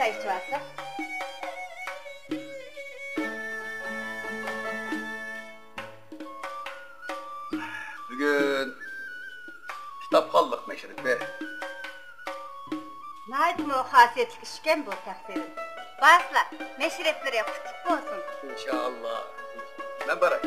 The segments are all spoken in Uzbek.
çay içip alsa? Bugün kitap kaldık Meşrep Bey. Naydım o hasiyetlik işken bu takdirin. Basla, meşreplere kutup olsun. İnşallah. Ne barak?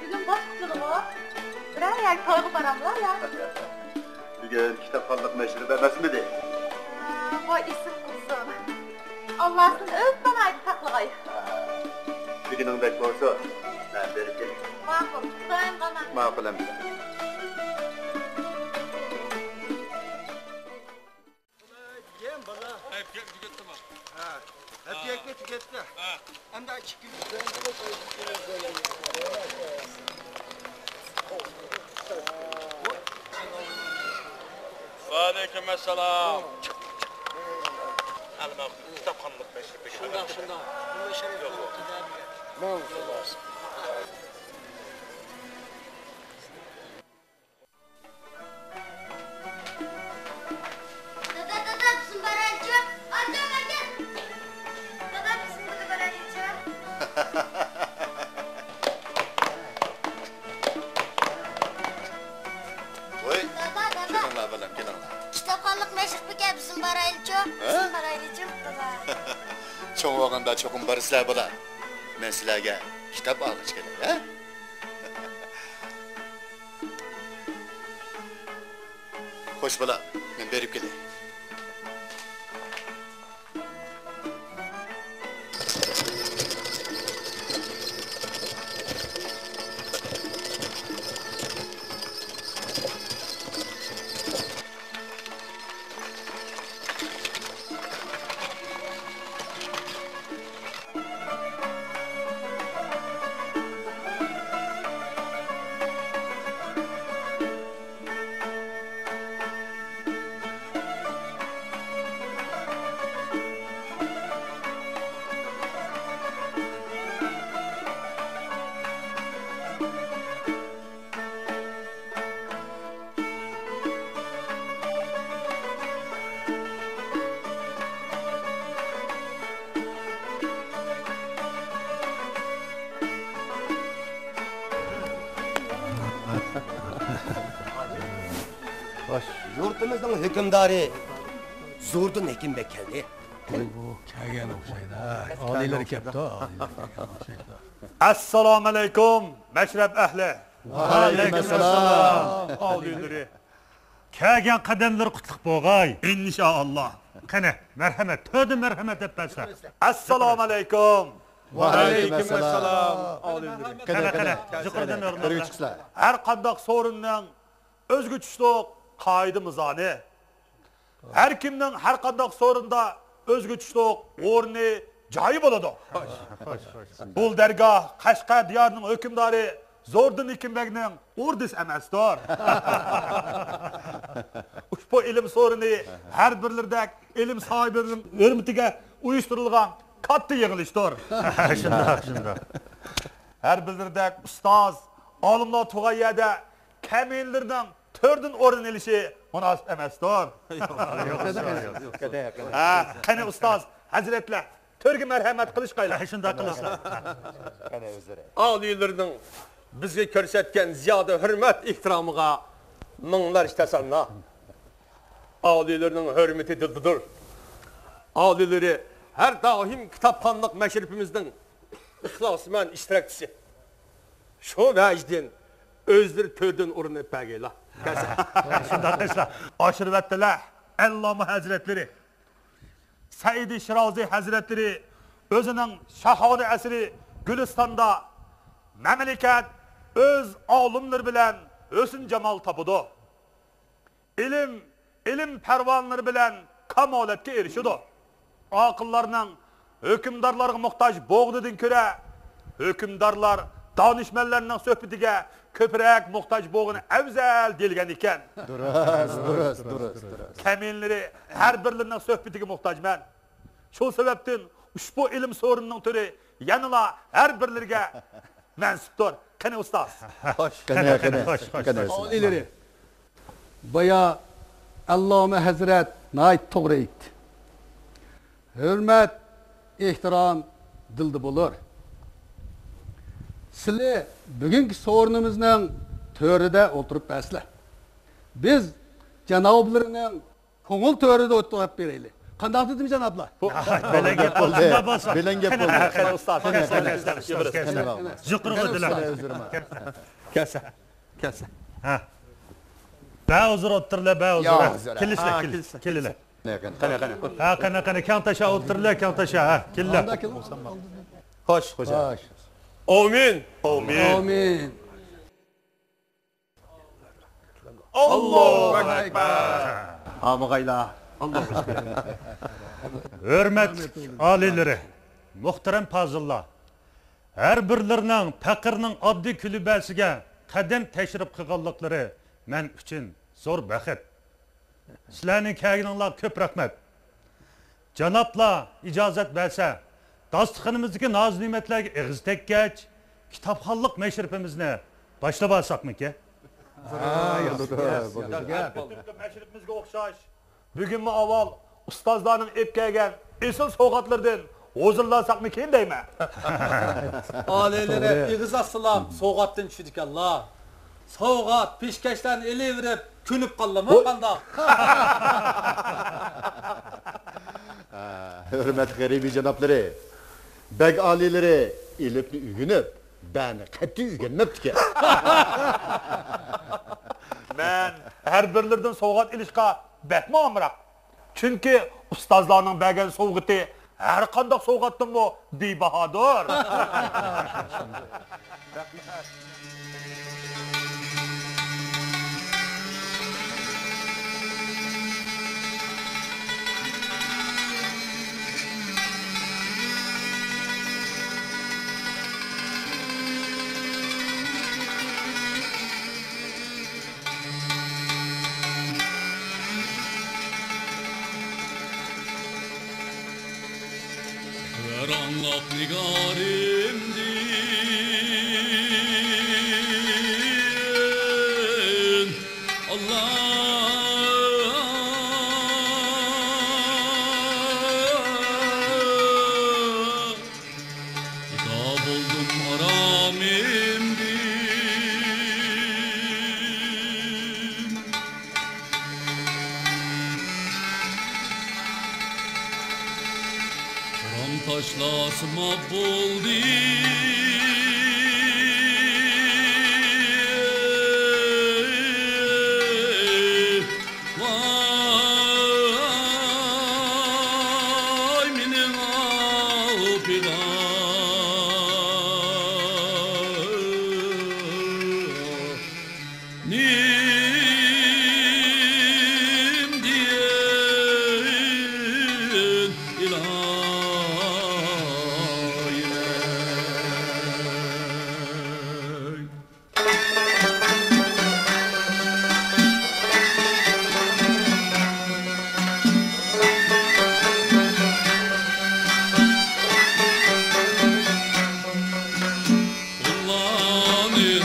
Bugün boş kutuluk o. Birer yer toygu paramlar ya. Bugün kitap kaldık Meşrep emez mi de? Vay isim kuzum. Allah'ın öz bana ait taklığı. Bugünün bek olsa, ben verip geleyim. Makul, tutayım bana. Makul emre. Yem bana. Hep tüketti mi? Ha. Hep yekme tüketti. Ha. Hem de açık gibi. Aleykümselam. Alma kitap kanlık Meşrep. Şundan. Bunda şeref yok. Dada bizim barajcı. Gel. Dada bizim burada barajcı. Oy, Dada. gelin la balam, gelin la. Kitapxonlik Meşrepbek bizim barajcı. Bizim barajcı dada. Çoğun vaqında çoğun barıslar bola. Men sizlarga kitap algıç kerak, ha? Xo'sh bola, men berib kelay. Yurtimizning hükümdarı Zurdun Hekimbek keldi. Bu kelgan o'xshaydi. Oliylar kelibdi, Assalomu alaykum Meşrep ahli. Aleykümselam. Oliylar. Kelgan qadamlar qutlug' bo'lg'ay. Inshaalloh. Qani, marhamat, to'da marhamat deb bersa. Assalomu alaykum. Aleykümselam. Qani, zikrdan o'rnatlar. Har qanday sorunning o'zguchliq qoidamizani. Har kimning har qanday sorunda o'zguchliq o'rni, joyi bo'ladi. Bu dargoh Qashqar diyorining hukmdori Zordun Hekimbekning o'rdis emasdir. Ushbu ilm so'rini har birlardek ilm sohibining hurmatiga uyushtirilgan katta yig'ilishdir. Shundoq. Har birlardek ustoz, olimlar tug'an yerda kamillarning to'rdan o'rin olishi munosib emasdir. Qani ustoz, hazratlar, to'rga marhamat qilish qaylar. Shundoq qilasizlar. Aliylerinin bizge körsetken ziyade hürmet ihtiramıga mыңlar iştesanla. Alilerinin hürmeti dildidir. Alileri her daim kitapxonlik meşrifimizden ihlasmen iştirakçısı. Şu vecdin özleri törden urunu pegeyla. Shundoq qilsa, oshirib atdilar Alloh hazratlari. Said Shirazi Hazretleri özünün şahane əsri Gülistan'da memleket öz alımları bilen özün cemal tapudu. İlim pervanları bilen kamaletke erişidu. Akıllarının hükümdarlarına muhtaç boğdudun köre, hükümdarlar danışmenlerinin söhbetiga köprek muhtaç boğunu evzel delgen iken. Duruz. Keminleri her birlerinin söhbetiga muhtaç men. Şu sebepten ushbu ilim sorununun türü yanıla her birlerine mensuptur. Kene ustaz. Hoş. Kene. Alileri. Baya Allame Hazret nait to'g'ri aytdi. Hurmat, ehtirom dilda bo'lar. Sizlar bugungi so'rinimizning to'rida o'tirib baslar. Biz janoblarining ko'ngil to'rida o'tirib beraylik. Qanday dedimi janoblar? Bilen gep oldu. Bilen gep oldu. Kene ustaz. Zıkrı diler. Kelse. Ha. Bağızır oturla bağızır. Kilile. Ha kana kan taşa oturla kan taşa ha. Kille. Hoş. Amin. Amin. Allahu Ekber. Amagayla. Hürmet alileri, muhterem fazıllar. Her birlerinin fakirinin addi külübəsige kadem teşrif kıgallıkları men üçün zor bəxet. Sizlerinin kəgininler köp rahmet. Canapla icazet verse, dastıqınımızdaki naz nimetlerge eğiz tek geç, kitapxallık meşrifimizne başla basak mı ki? Meşrifimizge okşaş. Bugün mü aval ustazlarının epkeygen esil soğatlardan ozurlasak mı ki deyme? Alelere iğiz asılam soğattan düşüdük Allah. Soğat pişkeşten eli verip künüp kallam o kanda. Hürmet garibi canapları. Beg alileri ilipni ügünüp beni qat'i ügünüp ki. Ben her birlerden soğat ilişka betme amrak. Çünkü ustazlarının bəgən soğutu her kandak soğuttun mu bibahadır. Karanlık nigarimdin Allah kitap oldum aramimdin taşlasıma buldu vay minin alpida nim diyen ilah Allah'ın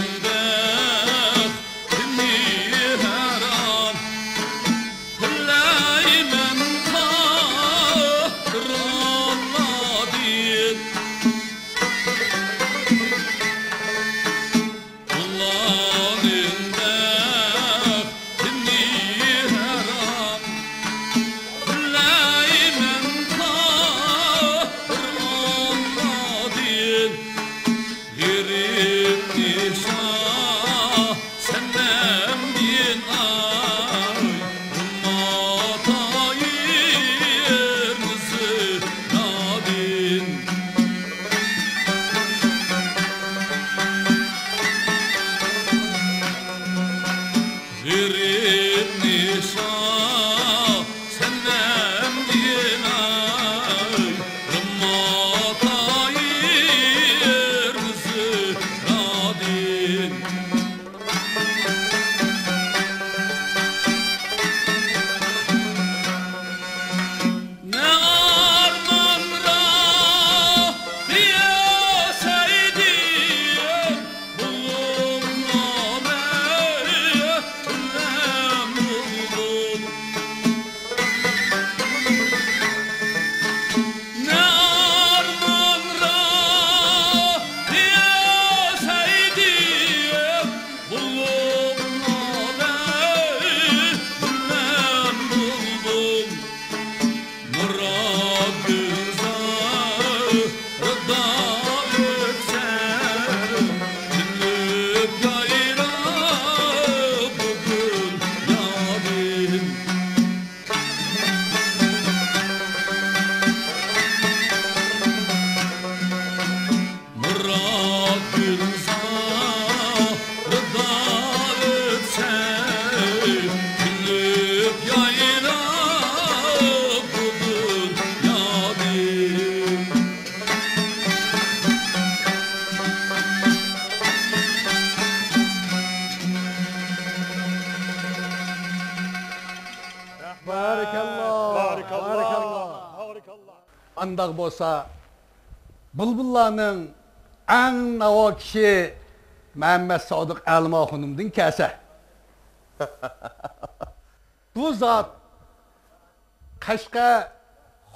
Andaq bolsa, bulbullarning eng navo kishi Muhammad Sodiq Almoxonimdan kelsa. Bu zot Qashqa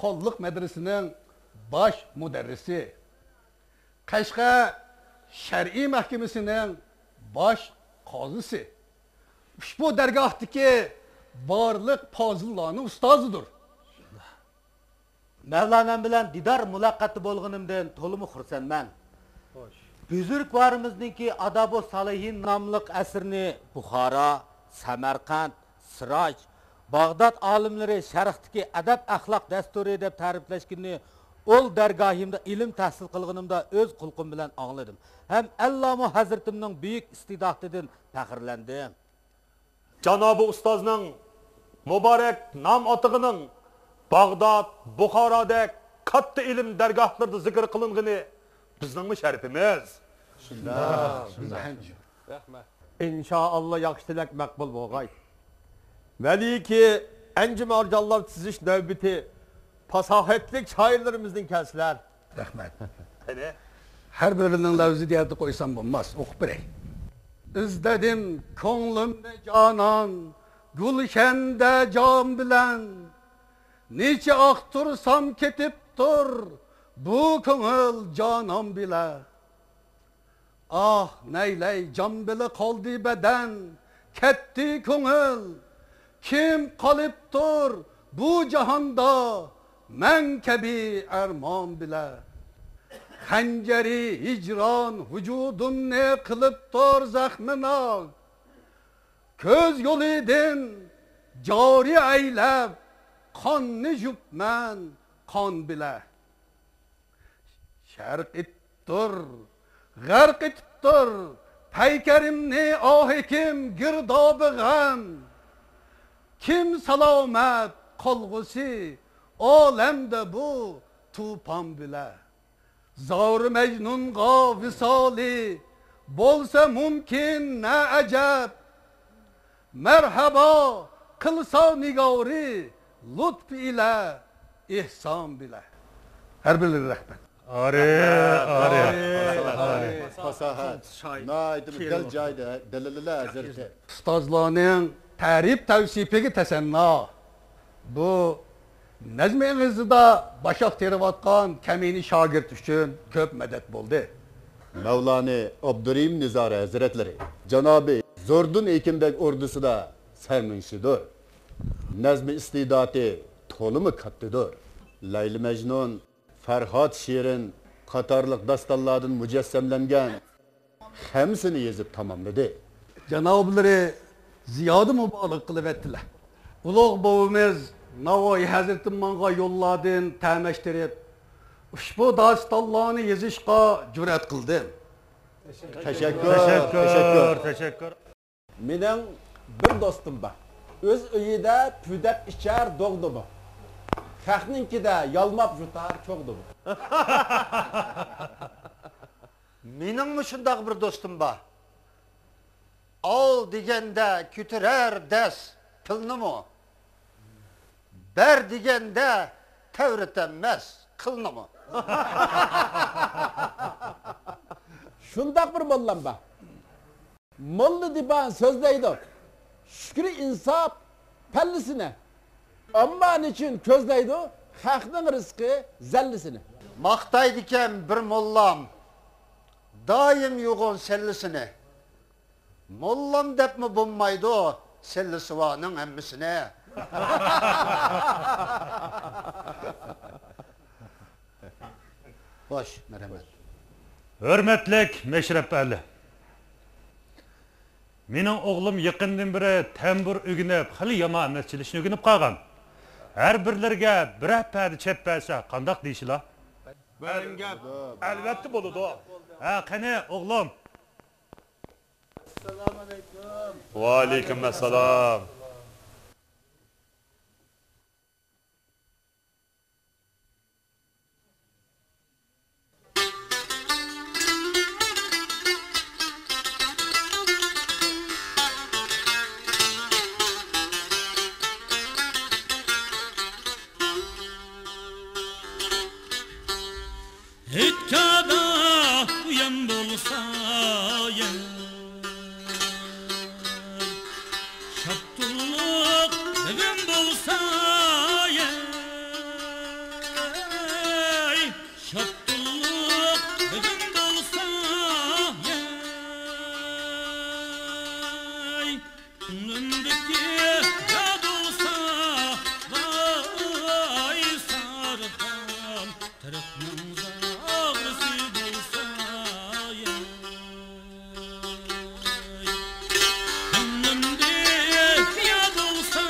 Xolliq madrasasining bosh mudarrisi, Qashqa shar'iy mahkamasining bosh qozisi. Ushbu dargohdagi barliq fozillarning ustozidir. Mevlanam bilan didar muloqoti bo'lganimdan to'liq xursandman. Buzurglarimizningki Adabu Salihin nomli asrni Buxoro, Samarqand, Siroj, Bag'dod olimlari sharqdagi adab axloq dasturi deb ta'riflashganini ol dargohimda ilm tahsil qilganimda o'z qulqim bilan angladim. Ham Alloh Hazratimning buyuk istidotidan faxrlandim. Janobi ustozning muborak nom otig'ining Bag'dod, Buxoroda katta ilm dargohlarida zikr qilingani bizning sharifimiz. İnşallah yaxshi tilak maqbul bo'lg'ay. Veliki encim arcanlar tizish növbeti fasahatlik şairlerimizden kelsiler. Rahmat. Qani? Her birinin lavziyatı koysam bulmaz. Oku birey. İzledim ko'nglimda canan, gulşende can bilen. Neçe aktursam ketip dur, bu ko'ngil canan bile. Ah neyley can bile kaldı beden, ketdi ko'ngil. Kim kalıptır bu cihanda, men kebi erman bile. Xəncəri hicran vücudun ne kılıptır zahmına. Köz yol edin cari eylep, kanını jüpmen kan bile. Şərq ettir, gərq ettir, peykerimni ahikim girdabı gəm. Kim salamet kolgusi, alemde bu tufan bile. Zar Mecnun'a visali, bolsa mümkün ne acep. Merhaba kılsa nigari, lütf ile ihsan bile. Her biri rahmet. Fasahat. Naydim del joyda dalillar hazrati. Ustozlarning ta'rif tavsifiga tasanno. Bu Nazmingizda bashaq teriyotgan kamini shogird uchun ko'p madad bo'ldi. Mevlani Abdurim Nizari hazretleri Canabi Zordun Ekimbek ordusida serminshidir. Nazmi istidati to'limi kattadir. Layli Mecnun, Ferhat Şirin qatorliq dastonlardan mujassamlangan hamsini yezib tamomladi. Janoblari ziyoda mubolag' qilib etdilar. Ulug' bobimiz Navoiy Hazratim manga yolladın təməşdirib, ushbu dastonlarni yezishqa jur'at qildim. Teşekkür. Mening bir dostum var. Öz uyida püdep içer doğdu bu. Xalqninkida yalmap jutar çoğdu bu. Mening shundoq bir do'stim bor. Ol deganda kütürer des pulnimi? Ber deganda tavratanmas qilnimi? Şundaq bir mollam var. Mollu diban sözleydi. Şükri insaf pellisine. Amma niçin közleydi? Xalqning rizqi zallisini. Maqtaydikan bir mollam doim yo'g'on sellisini. Mollam debmi bo'lmaydi sellisivaning hammasini. Boş, merhamet. Hürmetlik Meşrep Ali. Mening o'g'lim yaqindan beri tambur o'ginib, xili yomon amalchilishni o'ginib qolgan. Har birlarga bir padi chepbasa qandoq deyishlar? Banga albatta bo'ladi. Ha, qani o'g'lim. Assalomu alaykum. Va alaykum assalom. bulsa yer Şaptuluk evim bulsa yer Şaptuluk evim bulsa yer Önümdeki yad olsa vay sarıkan Tarafının ağrısı bulsa yer Önümdeki yad olsa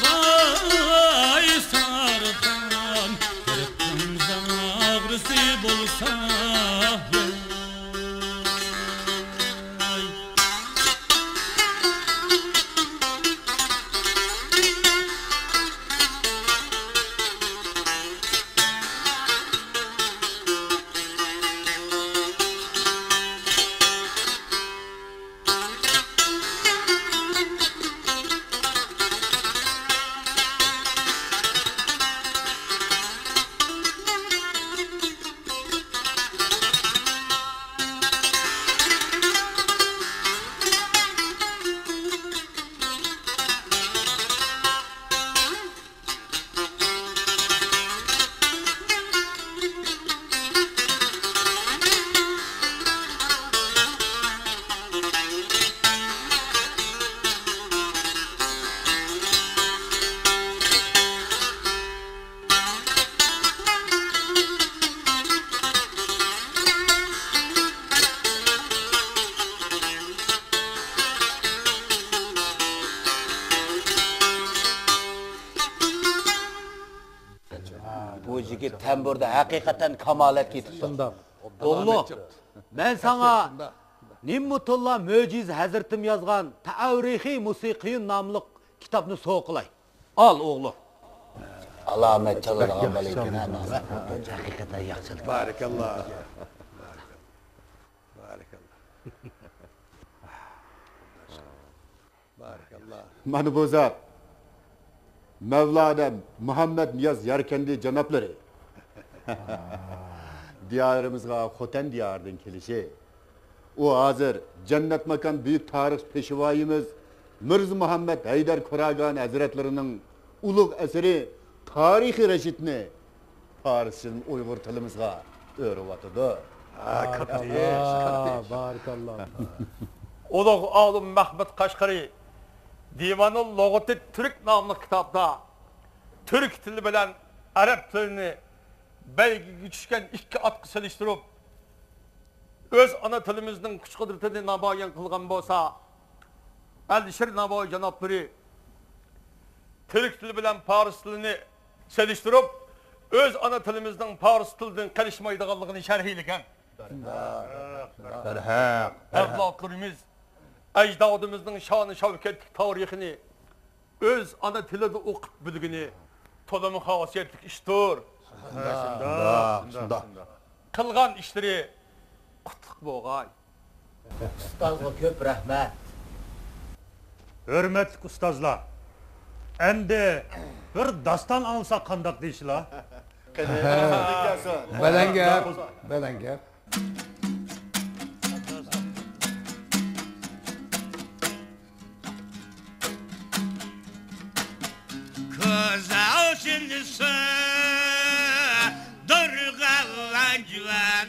vay sarıkan Tarafının ağrısı bulsa yer Bu yigit tamburda haqiqatan kamolat yetibdi. Oğlum, men sana Nimmutulla Möciz Hazretim yazgan Tarihi Musiqiyun namlı kitapni so'qilay. Al oğlum. Alamet çalırgan balayken haqiqatan yaxshilik. Barakallah. Barakallah. Barakallah. Mana bu zat Mevlana Muhammed Niyaz Yarkendi canapları diyarımızga Xoten diyardan kelişi o hazır cennet makan büyük tarih peşivayimiz Mirza Muhammed Haydar Kuragan Hazretlerinin ulug' eseri Tarihi Reşitni Paris'in Uygur tilimizga öğrevatıdı. Barakallah. Ulug' olim Mahmud Qashqari Divanul Log'ati Türk namlı kitapta Türk tili bilen Arap tilini belki düşken iki atkı seliştirip öz ana tilimizin kuch qudratini namoyon qilgan bo'lsa Alisher Navoiy janoblari Türk tili bilen Fars tilini seliştirip öz ana tilimizin Fars tilidan qilishmaydiganligini sharhiylagan. Avlodlarimiz ajdodimizning shoni shavkatli tarixini öz ana tilida o'qib bilgini to'liq xosiyatli ishdir. Qilgan ishlari qutlug' bo'lg'ay. Ustozga ko'p rahmat. Hürmetli ustazlar. Endi bir dastan alsa qandaq deysizlar? Balan gap. Kızal şimdi durgalan civan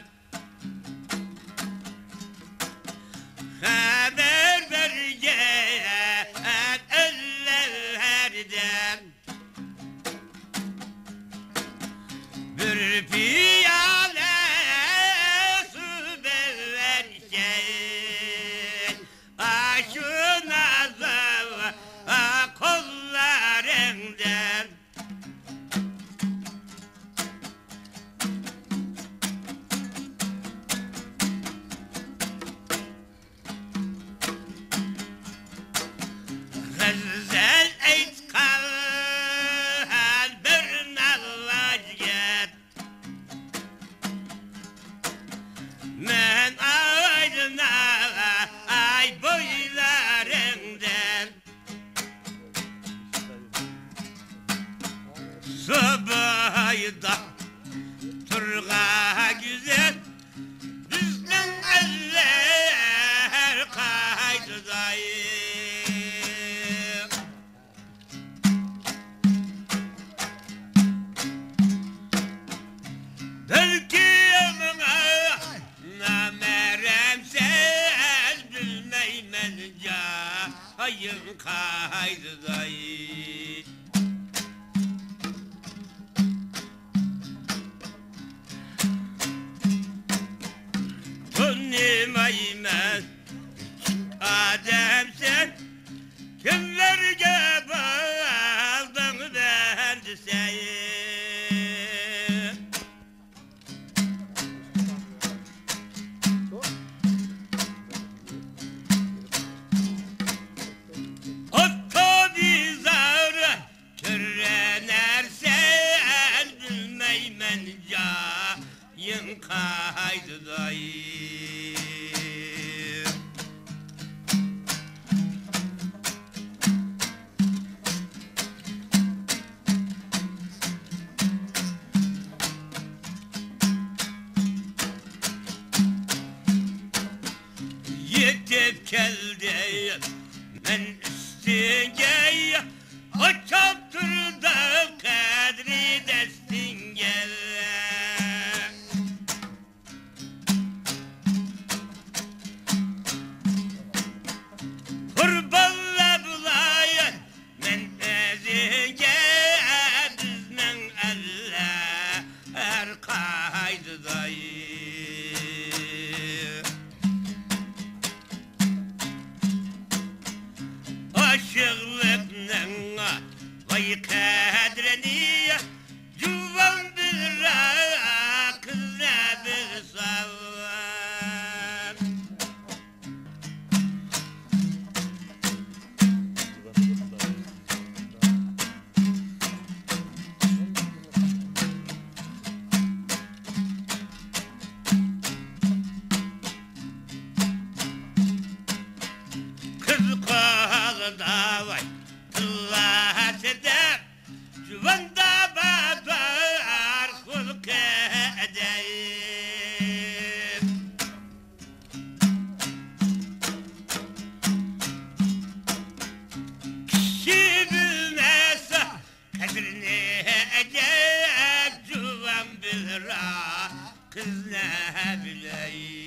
haber vergen ellerden bir piyale su verken aşına zava kollarından Güzel eytkal bir nalvaget Men aydına ay boylarından Sabahda turga güzel Bizden ayın kaydı dayı. Gönlüm aymaz Adem sen kimlerge bağaldın verdi seni. Hatta bizarı türenersen bilmeymen cayın kaydı dayı. Yetip geldi men üstüge açıp durdu kadri destinge. Kurbanla bulayın men özüge bizden Allah her kaydı dayı. Aşıklıkның vay kadrini juvan bir kızla bir salvan. Kız kağıda vay tıllat eder Cüvanda badar kulk eder. Kişi bilmezse kadrini eder Cüvan bilir kız ne bileyim.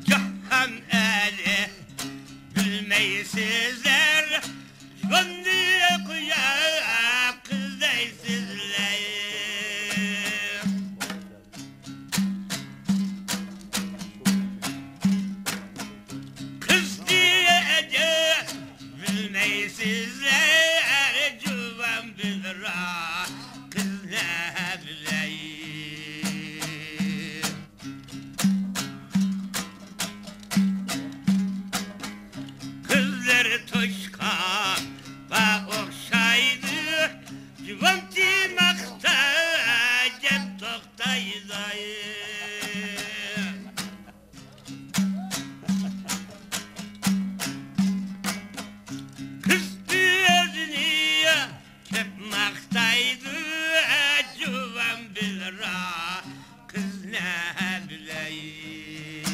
Cahan eli bilmeysizler Gönlüye kuyap kızdaysızlar. Kız diyece bilmeysizler Cuvan bilir kız ne bileyim. Kızları toşkan ve okşaydı Cuvan timakta cep toktaydı. Kız diyezini kepmaktaydı Cuvan bilir kız ne bileyim.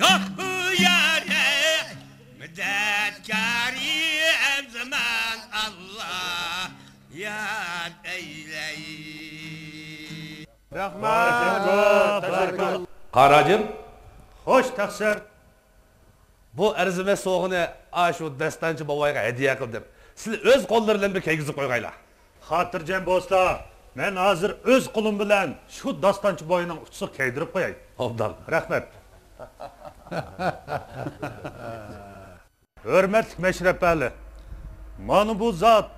Yahu yâre medetkâri her zaman Allah yad eyleyin. Rahmet. Qaracım, Hoş taksir. bu arzime soğunu şu destançı babayga hediye qildim. Siz öz qo'llaringiz bir kiygizib qo'yg'aylar. Xotirjam bo'lsa, men hozir o'z qo'lim bilan shu dostonchi boyining uchisiga kiydirib qo'yay. Obdal. Rahmat. Hürmetlik Meşrep Ali. Mana bu zat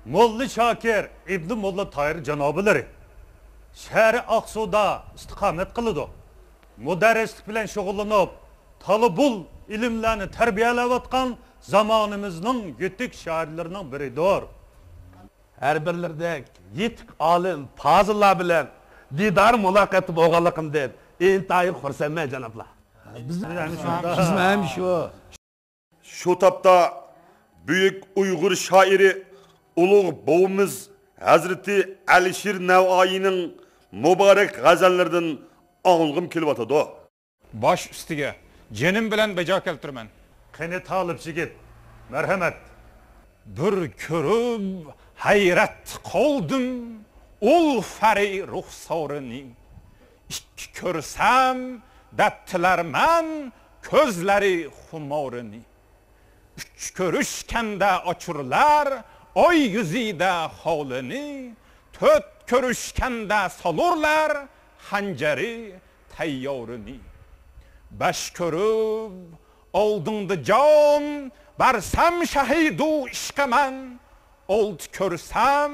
Molla Shokir ibn Molla Toyir janoblari shahri Aqsuda istiqomat qiladi. Mudarrislik bilan shug'ullanib, talabul ilmlarni tarbiyalayotgan zamonimizning yetuk shoirlarining biridir. Her birlerdek yetik alim, fazıllar bilen didar muloqoti bo'lganligimdan intayin xursandman janoblar. Biz ham shu. Shu topda büyük Uyghur şairi ulug' bovimiz Hazreti Alisher Navoiyning mübarek g'azallaridan ağılgım kelyapti. Baş ustiga jenim bilan bejo keltiraman. Qani Talib yigit, marhamat. Bir ko'rib hayrat qoldim, ul fari ruxsorini. İki ko'rsam daptilarman ko'zlari xumorini. Üç ko'rishganda ochurlar oy yuzida hovlini. To'rt ko'rishganda solurlar hanjari tayyorini. Besh ko'rib oldingda jon barsam shahidu ishqaman. Old ko'rsam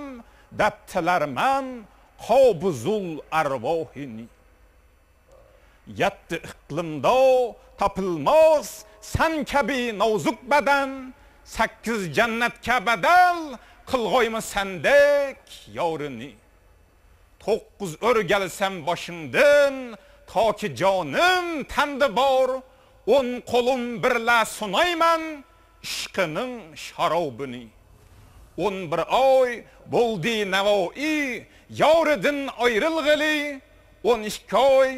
daptilarman qobuzul arvohini. Yetti iqlimda topilmos san kabi nozuk badan. 8 jannatga badal qilg'oymi sandek yorini. 9 o'rgalsam boshimdan toki jonim tanda bor. 10 qo'lim birla sunayman ishqining sharobini. 11 oy bo'ldi Navoiy yoridan ayrilg'ili. 12 oy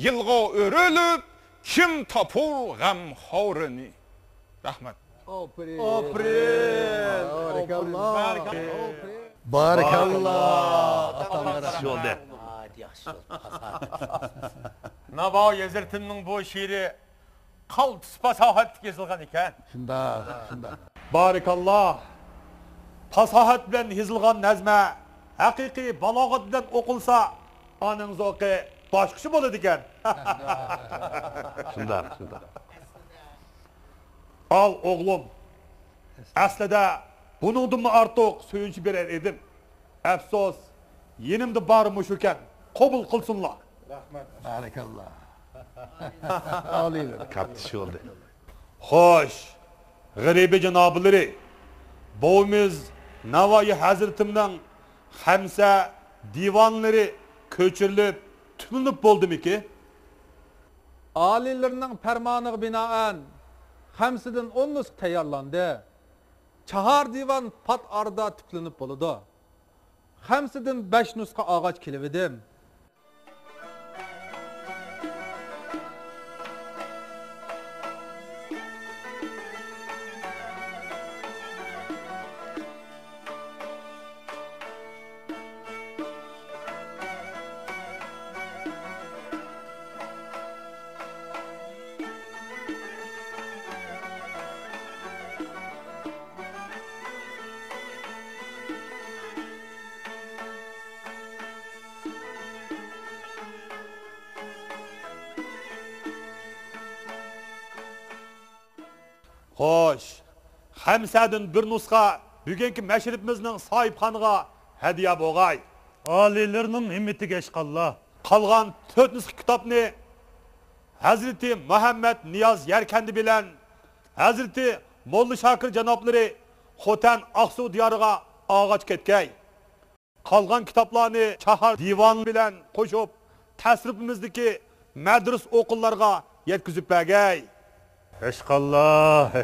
yilg'o o'rilib kim topur g'am xorini. Rahmat. Barakallah. Navoiy Hazretining bu şiiri qaltis fasohatga yozilgan ekan. Shunda. Barakallah. Fasohat bilan yozilgan nazma haqiqiy balog'at bilan o'qilsa, aning zoqi boshqacha bo'ladi ekan. Shunda. Al oğlum. Aslida buningdan ortiq suyunchi berar edim. Afsos, yenimda bari mush ekan. Qabul qilsinlar. Rahmat. Barakallah. Oliylar. Kaptish oldu. Xo'sh, g'aribi janoblari, bovimiz Navoiy Hazratimning xamsa divanlari ko'chirilib, tulinib bo'ldimi-ki? Alillerinin fermanına binaen hamsidan 10 nüsk tayarlandı. Çahar divan pat arda tüplenip boludu. Hamsidan 5 nuska ağaç kilividim. Xo'sh, hamsadan bir nusxa bugungi mashribimizning sohibxoniga hadiya bo'lg'ay. Alilerinin himmetiga ishqallah. Qolgan 4 nusxa kitobni Hazreti Muhammad Niyoz Yarkandi bilan Hazreti Molla Shokir janoblari Xotan Aqsu diyoriga og'ach ketgay. Qolgan kitoblarni Chahar divan bilan qo'shib tasrifimizdagi madras o'qillarga yetkazib bergay. Eşkallah.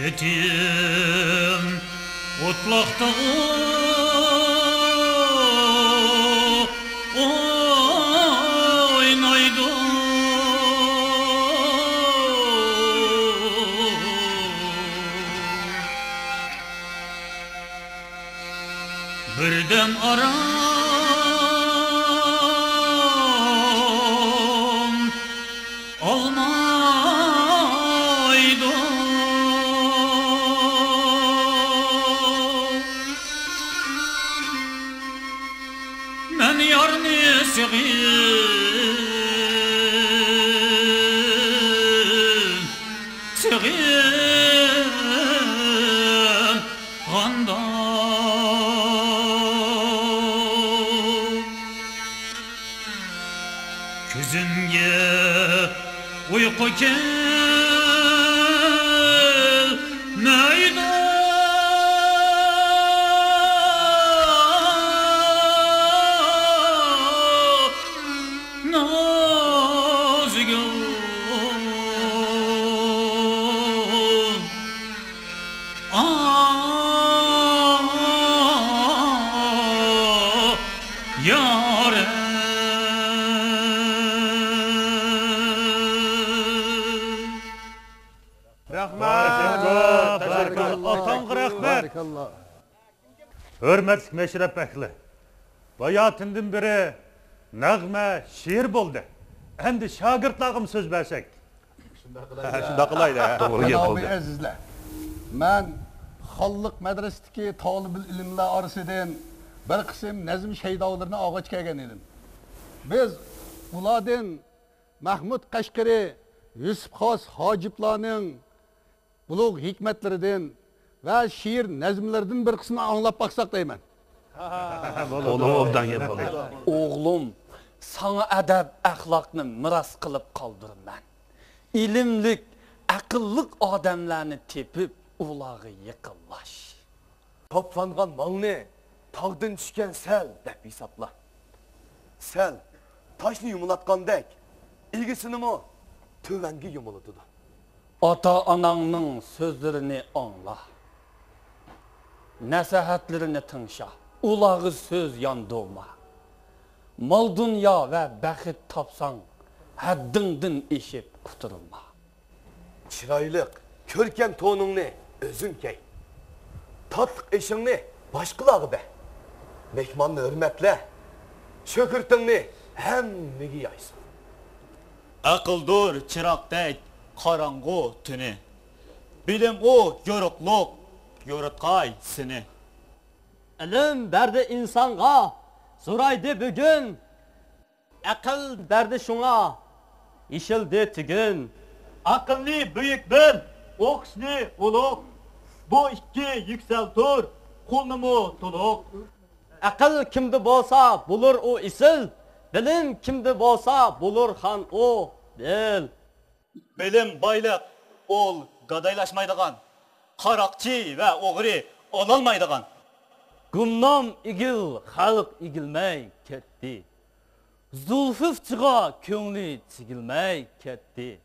Etim otlaqda oynaydı. Birden aram olmaydı. Ben yarını sevim ganda. Gözümge uyku gelmeydi. Hürmetlik Meşrep Bekli. Bayatından biri nağme, şiir buldu. Endi şagirtlağım söz versek. Şunda kılaydı. Doğru gel oldu. Azizler, ben Xallık medresideki talib ilimler arasından bir kısım nazm şeydavlarını ağaç kelgen edim. Biz ulardan Mahmud Qashqari, Yusuf Xos Hojiblarning ulug' hikmatlaridan ve şiir nazmlaridan bir kısmını anlap baksak deyman. Onu obdan yapalım. Oğlum, sana edeb ahlakını miras kılıp kaldırım ben. İlimlik, akıllık adamlarını tepip ulağı yıkıllaş. Toplangan malını tağdan düşken sel dep hesapla. Sel, taşını yumulatgandek, ilgisini mi tövengi yumuladıdı. Ata-ananın sözlerini anla. Nasihatlerini tınşa. Ulağı söz yandolma. Mal dünya ve bəxit tapsan, haddindin eşip kuturulma. Çıraylık, körkem tonunu özün key. Tatlık eşini başkılağı be. Mekmanını hürmetle, şökürtünü hemmigi yaysın. Akıldır çırakdek karanğı tünü. Bilim o yorukluk, yorutkay seni. İlim berdi insanga, soraydı bugün. Akıl berdi şuna, işildi tügün. Akıllı büyük ben, oksni uluk. Bu iki yükseltur, kulnumu tuluk. Akıl kimde bolsa bulur o isil. Bilim kimde bolsa bulur han o bil. Bilim baylık ol gadaylaşmaydıgan. Karakçı ve oğri olalmaydıgan. Gumnam igil, halk igilmey ketdi. Zulfüfçıga köngli çigilmey ketdi.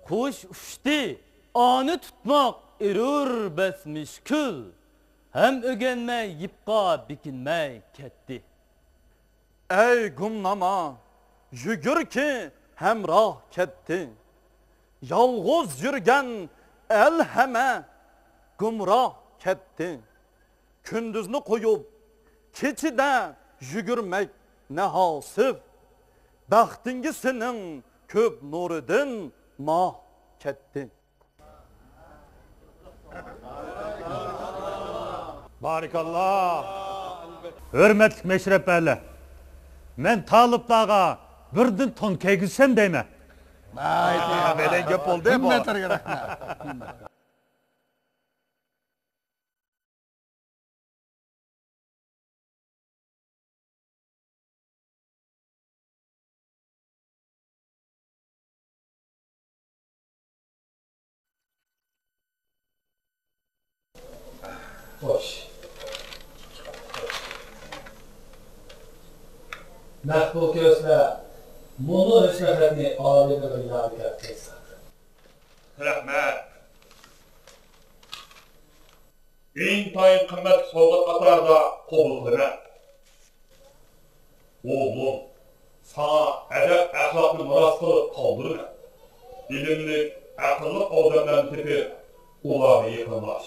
Kuş uçti, anı tutmak erur besmişkül. Hem ögenmey yipqa bikinmey ketdi. Ey gumnama, yürür ki hemrah ketdi. Yalğız yürgen el heme gumrah ketdi. Kündüzünü koyup keçide yürürmek ne hasip. Baxtingi senin köp nurudin mah ketdi. Barikallah. Hürmetlik Meşrep Beyler. Men Talıplarga birden ton keygizsem deyme. Belen köp oldu bu. Himmetlerge rahmet. Hoş. Mehbul gözle bunu hüsnetini alemi bir yadigar teyze. Rahmet. intayın kıymetli soğuk katarda kovulduğuna. Oğlum, sana edep ahlakını miras kılıp kaldırma. İlimli, akıllı odamdan tipi ulağı yıkılmaz.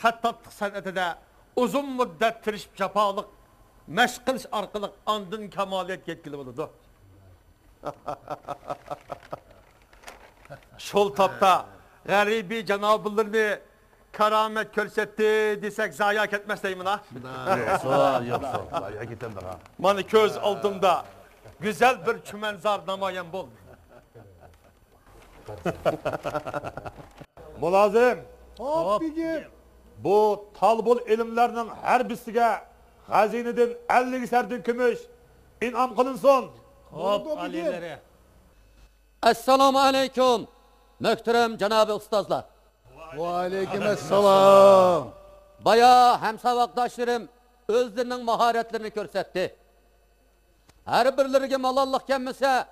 Hattatlık sanatida uzun muddat tirishib jafolik mashq qilish orqali andin kamoliyatga yetkazib bo'ladi. Şol topda g'aribiy janobillarni karomat ko'rsatdi desak zoya ketmas deyman ha. Mana ko'z oldimda güzel bir çümenzar namoyon bo'ldi. Mulozim. Hop. Bu talbul ilimlerinin her birisiga xazineden 50 sardin kumush in'om qilinsin. Hop alilere. Assalomu alaykum. Muhtaram janobi ustozlar. Va alaykum assalom. Baya hem savaqdoshlarim o'zlarining mahoratlarini ko'rsatdi. Har birlariga malollik kelmasa,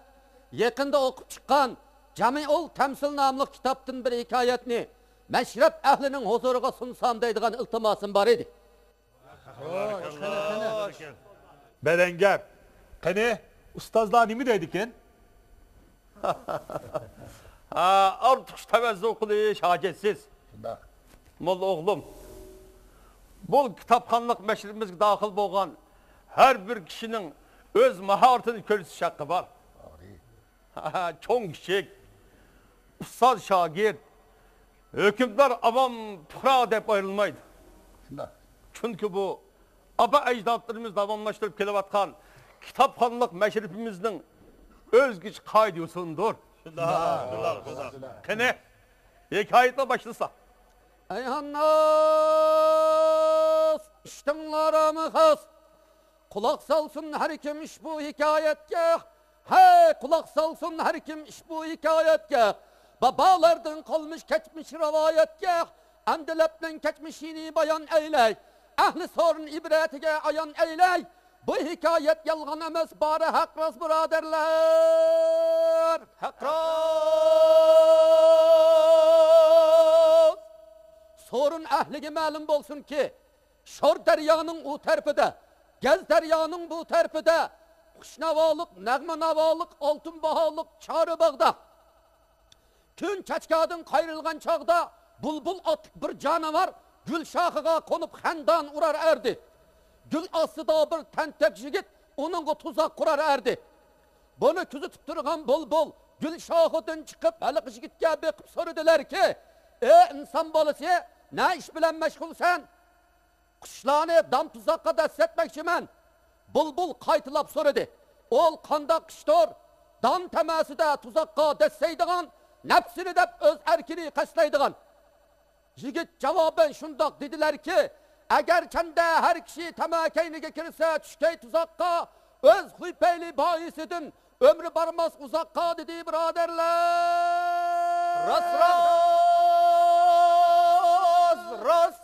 yaqinda o'qib chiqqan Camiul Temsil nomli kitobdan bir hikoyatni Mashrab ahlining huzuriga sunsam deydigan iltimosim bor edi. Beden gap. Qani ustozlar nima deydi ekan? Ortiq tavazu qilish hojatsiz. Molla o'g'lim. Bu kitobxonlik mashrimizga daxil bo'lgan har bir kishining o'z mahoratini ko'rsatish haqqi bor. Cho'ng kichik, ustoz shogird, hükümdar avam puhra deb ayrılmaydı. Çünkü bu aba ecdatlarımız davamlaştırıp kelavatkan kitapxonlik meşrifimizin özgüç kaydiyosundur. Kene hikayetle başlasa. Eyhannas iştinlarımı xas. Kulak salsın her kim iş bu hikayetke. Hey kulak salsın her kim iş bu hikayetke. Babalardan kalmış keçmiş rivayetke. Andilepten keçmişini bayan eyley. Ahli sorun ibretine ayan eyley. Bu hikayet yalgan emes bari hakras biraderler. Hakras. Sorun ahlige malum bolsun ki Şor deryanın o terpide, Gez deryanın bu terpide Kuşnavalık, nəğmenavalık, altın bahalık, çarı bağda Tün çeçkadın kayrılgan çağda bulbul atık bir canavar gül şahıga konup xendan urar erdi. Gül asıda bir tentek jigit onun tuzak kurar erdi. Bunu küzütüp durgan bulbul gül şahıdan çıkıp balık jigitke bekip sorudiler ki insan balası ne iş bilen meşgul sen? Kuşlarını dam tuzakka destetmekçi men. Bulbul kaytılap sorudu. Ol kanda kıştor dam temesi de tuzakka desseydigan nefsini de öz erkini kasleydigan. Yigit cevaben şundak dediler ki eğer kendi her kişi temekeyni gekirse çüşkey tuzakka öz huypeyli bayisidin ömrü barmaz uzakka dedi biraderler. Ras.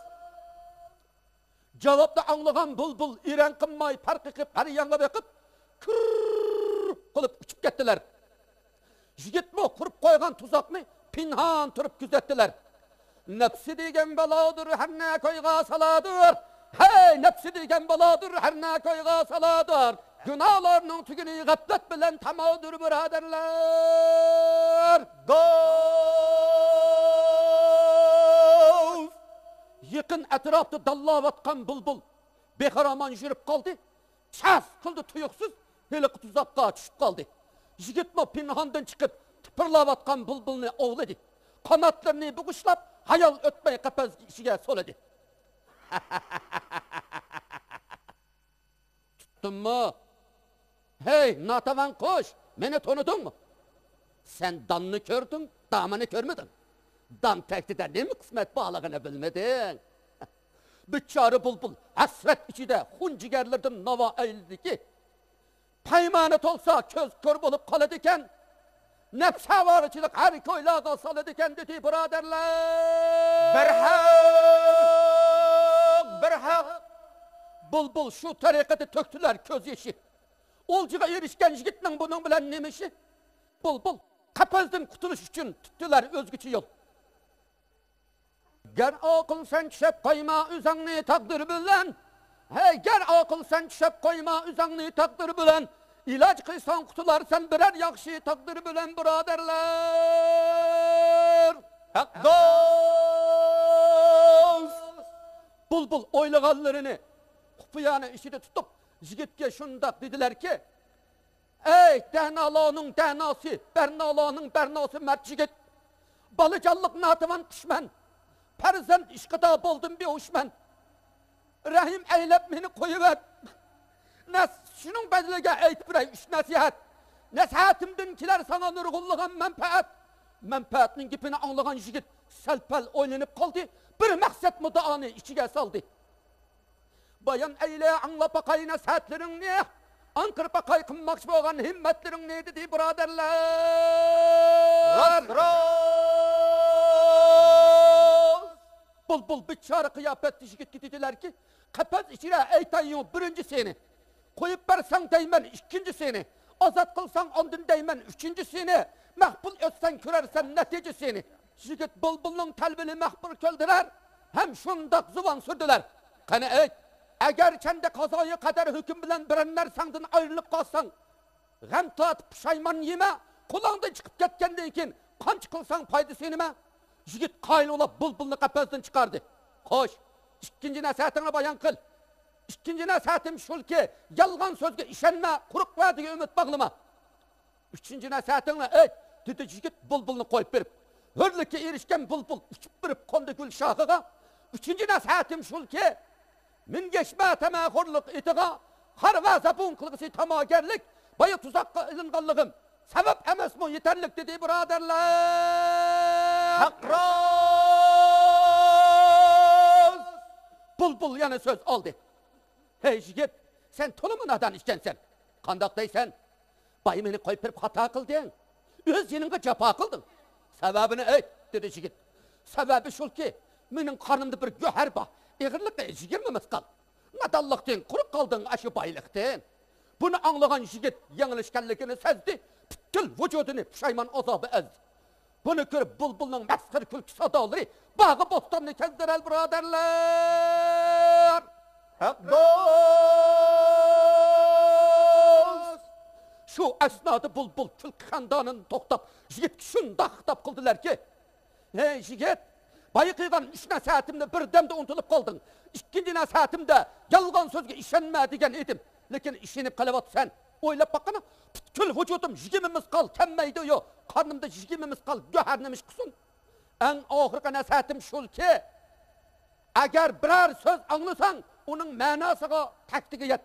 Cevapta anlagan bulbul iren kınmay fark ekip her yana bakıp kırrrr kılıp uçup gittiler. Yigit mi kurup koygan tuzakını pinhan turup güzettiler. Nefsi degen beladır her ne koyga saladır. Hey nefsi degen beladır her ne koyga saladır. Günahlarının tügünü gaflet bilen tamadır biraderler. Gol! Yıkın etrafta dallavatkan bulbul bekaraman jürüp kaldı. Ças kıldı tuyuksuz helik tuzakka düşüp kaldı. Yigit mi pinhandan çıkıp tıpırlavatkan bulbulunu ovladı. Kanatlarını buguşlap hayal ötmeye kapaz işine söyledi. Tuttun mu? Hey natavan koş, beni tanıdın mı? Sen danını gördün, damını görmedin. Dam tehdide ne mi kısmet bağlığını bilmedin? Bütçarı bulbul, hasret içinde huncigerlerden nava eğildi ki, paymanet olsa köz kör bulup kalıdiken, nefs havarıçılık her koylağa salıdiken dedi biraderler. Berhak. Bulbul şu tarikatı töktüler köz yeşi. Olcuğa erişken jigitnin bunun bilen nemişi? Bulbul Kapazdan kurtuluş için tuttular özgüçü yol. Ger akıl sen çöp koyma üzerine takdir bilen. Hey ger akıl sen çöp koyma üzerine takdir bilen. İlaç kıysan kutularsan birer yakşı takdir bilen biraderler. Hak dost. Bulbul oylaganlarını kupuyanı işi de tutup jigitke şundak dediler ki ey dehnalanın dehnası, bernalanın bernası mert jigit. Balıcallık natıvan kuşmen. Perzent işkıda boldum bir hoşmen. Rahim eylep meni koyuver. Şunun bedeliga aytib biray üç nasihat. Nasihatimdinkiler sana nurgulluğun menfaat. Menfaatning gipini anlagan jigit salpal o'ylanib qoldi. Bir maqsad mudaani ichiga soldi. Bayan eyle anlap bakay nasihatlaringni. Ankir bakay qilmoqchi bo'lgan himmatlaring ne dedi birodarlar. Bul bichara qiyofat jigit dedilar ki qapaz ichira aytayin birinchisini. Koyup versen deymen ikincisini, azat kılsan ondan deymen üçüncüsini, mahbul etsen körersen neticesini. Jigit bulbulun talbini mahbul köldüler, hem şundak zuvan sürdüler. Kana ey, eğer kendi kazayı kadar hüküm bilen birenler sandın ayrılıp kalsan, gam tat pişayman yeme, kulağında çıkıp getkendeyken, kanç kılsan faydasını mı? Jigit kayıl olup bulbulunu kapazdan çıkardı. Koş, ikinci nasihatine bayan kıl. İkinci nasihatim şul ki, yalgan sözge işenme, kuruk vadiga ümit bağlama. Üçüncü nasihatimle, ey, dedi jigit bulbulunu koyup verip, hürlükke erişken bulbul uçup verip kondu gül şahıga. Üçüncü nasihatim şul ki, min geçme temahurluk itiga, harva zabun kılgısı tamagerlik, bayı tuzakka ilinganlığım, sebep emes mu yeterlik dedi biraderler. Hakraz! Bulbul yani söz aldı. Hey jigit, sen tolumun adan işkensen. Kandaktaysan, bayı meni koyup verip hata kıldın. Öz yeninge capa kıldın. Sebebini ey, dedi jigit. Sebebi şul ki, menin karnımda bir göher bah. Eğirlikte jigirmemiz kal. Nadallıktan kuruk kaldın aşı baylıktan. Bunu anlayan jigit yanılışkenlikini sezdi. Bütün vücudunu pişayman azabı ezdi. Bunu görüp bulbulun meskır külkü sadaları bağı bostanını kezdirel biraderler. Şu esnada bulbul külk kandanın toktap jigit şunda hıtap kıldılar ki hey jigit bayı kıygan üç nasihatimde bir demde unutup kaldın. İkinci nasihatimde yalgan sözge işenme degen edim. Lekin işenip kalavat sen oylap bakana tül vücudum jigimimiz kal kemmeydi yo. Karnımda jigimimiz kal göhernemiş kusun. En ahırka nasihatim şul ki eğer birer söz anlasan onun manasıga takdigi yet.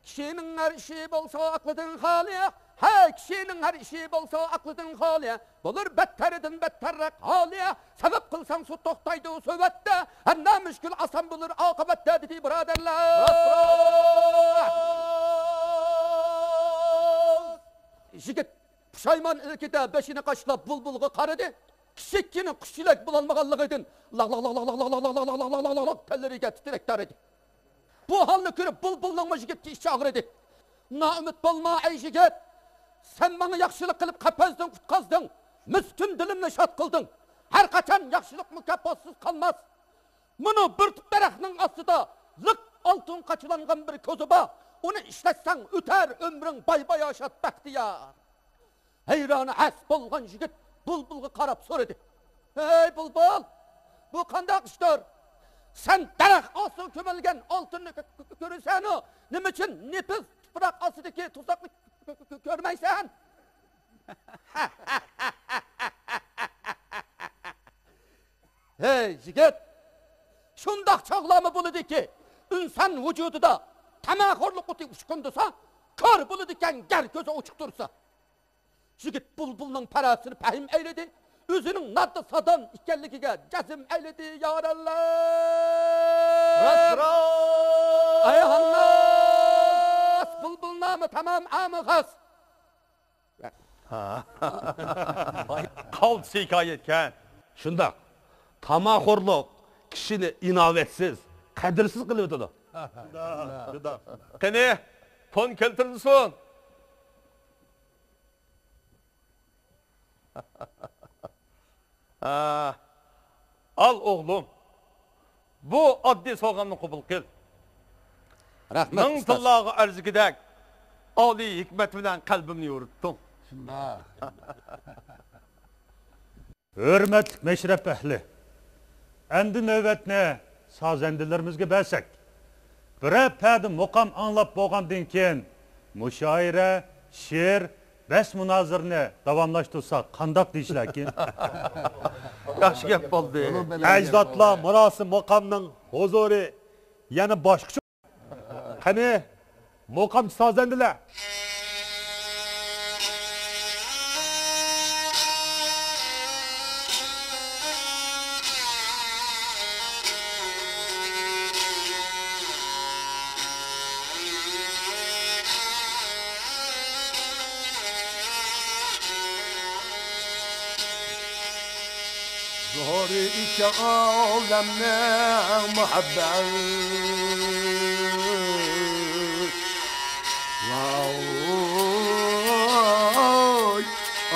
Kişinin her işi bolsa aklıdın haliye, hey kişinin her işi bolsa aklıdın haliye, bulur betteridin betterrek haliye, sebep kılsan su toktaydı o sövette, her ne müşkül asan bulur akıbette dedi biraderler. Jigit pişayman ilkide beşini kaşlap bulbulga karıdı, kişikkinin kuşçilek bulanmağallıgıydın, lak telleriga titrek idi. Bu halını görüp bulbulun jigitke işi ağır idi. Na ümit bolma ey jigit. Sen bana yakşılık kılıp kapazdın kutkazdın. Müstüm dilimle şat kıldın. Her kaçan yakşılık mükapatsız kalmaz. Bunu bir tüp bereknin asıda lık altın kaçılangan bir közü ba. Onu işletsen üter ömrün bay bay aşat bahtiyar. Heyranı es bolgan jigit bulbulga karap soradı. Hey bulbul, bu kandak işler. Sen derek asıl kömelgen altını görürsen o. Ne için nefis bırak asıdaki tuzaklı görmeysen? Hey jigit, şundak çağlamı buludu ki, insan vücudu da temahorluk uti uçkundusa, kör buluduken ger gözü uçuk dursa. Jigit bulbulun parasını pahim eyledi, özünün nadı sadan ikenligiga cazim eyledi yarallar. Ayhannas bulbul namı tamam amı khas. Kaldı hikayetken. Şundak, tamaxorluq kişini inavetsiz, kadirsiz kılıyordu da. Qani, ton keltirdisun. Al oğlum. Bu adli soğanını kabul kıl. Rahmet Ming tillağı arzigidek Ali hikmet bilen kalbimni yo'ritding. Shundoq. Hürmetlik meşrep ehli. Endi növbetni sazendelerimizge bersek. Birer perde muqam anlap bolgandan keyin müşaire, şiir, bes münazirni davamlaştırsak qandaq deyishlarki? Yaxshi gap bo'ldi. Ecdatlar murası makamның huzuri yani başqacha. Qani maqam sozendilar. Zori iki alemne muhabbet Vay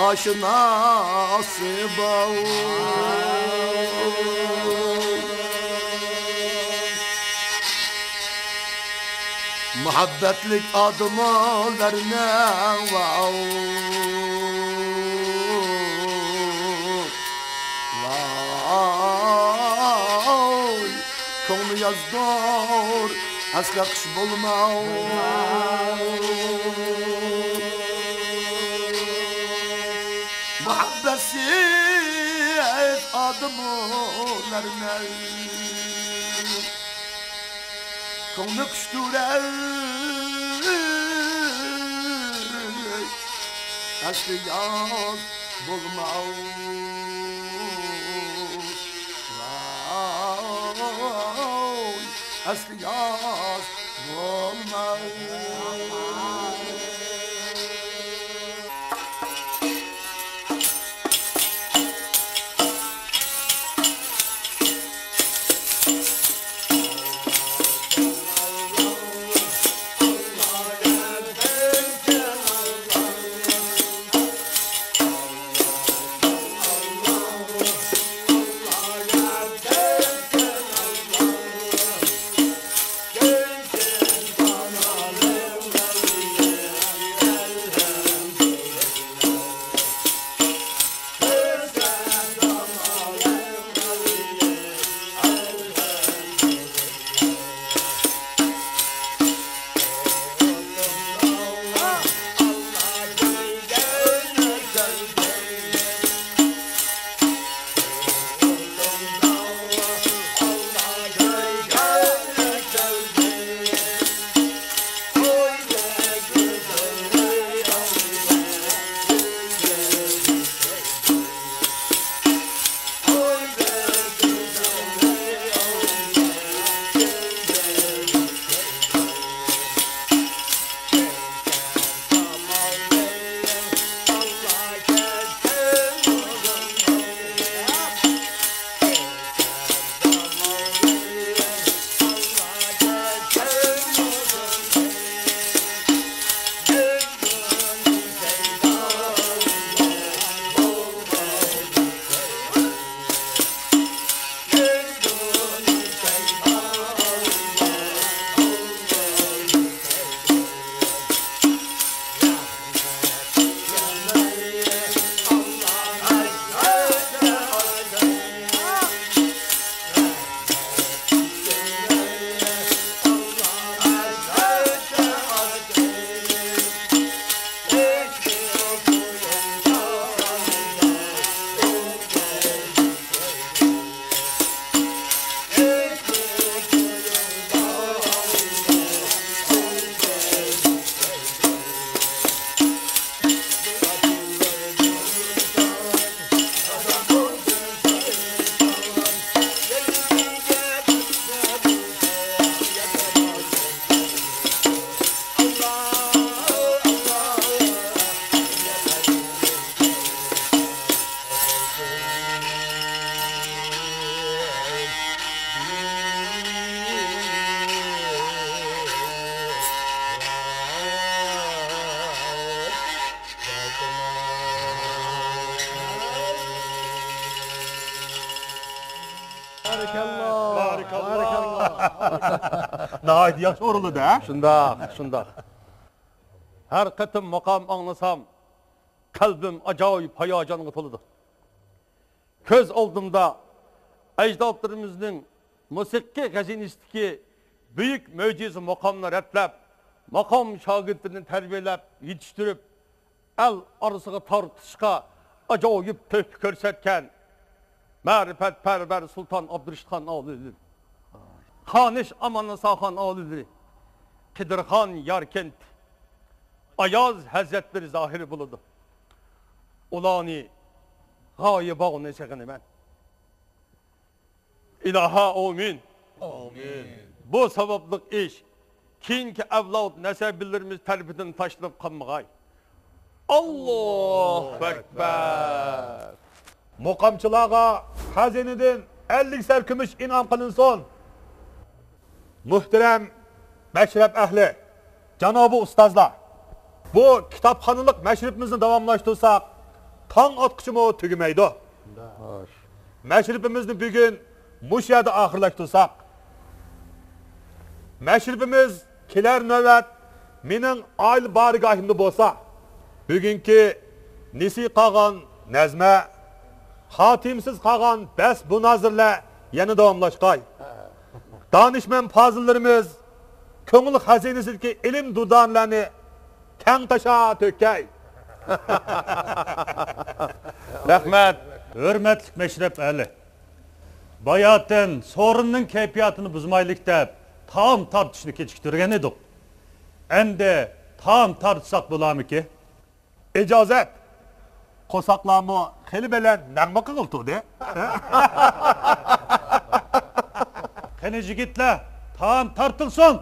aşinası bav Muhabbetlik adımlarına vav Konu yazdır, asla kış bulma Muhabbetsiz adımlarına Konu kuşturer Asla yaz bulma Aslı yaz olmaz Nahayet yaxşı oruldu ha? Şundaq. Her qıtım maqam anlasam, kalbim acayip hayacanına toludu. Köz oldumda ecdadlarımızın musiqi gazinistiki büyük möcize makamlar etlep, makam şagirdlerini terbiyelep, yetiştirip, el arasına tartışka acayip töhfü körsetken, marifet perver Sultan Abdurrahman Ağlı'dır. Haniş Aman Sahan Ağlı'dır. Kıdırhan Yarkent, Ayaz Hazretleri zahiri buludu. Ulani gaye bağını çekini ben. İlaha amin. Amin. Bu sebeplik iş, kinki evlad nesebillerimiz terbiyetten taşlanıp kalmagay. Allahu Ekber. Muqamçılağa hazineden 50 ser kümüş inam kılınsın. Muhterem meşrep ehli, Cenab-ı Ustazlar, bu kitapxanılık meşrepimizni davamlaştırsak, tan atqıçımı tügümeydi. Meşrepimizni bugün muş yerda ahırlaştırsak, meşrepimiz keler növet mening ayl bargahimda bolsa, bugünkü nisi qalgan nezme, hatimsiz qalgan bes bu nazirle yana davamlaşqay. Danışmen fazıllarımız köngül hazinesideki ilim dudanlarını keng taşa tökkay. Rahmet. Hürmetlik meşrep eli. Bayatın sorunun keyfiyatını buzmaylık deyip tam tartışını keçiktirgen edik. Endi tam tartışsak bulamı ki? İcazet. Kosaklamı xeli belen nəğmə qığıltıdı. Kene jigitler tam tartılsın.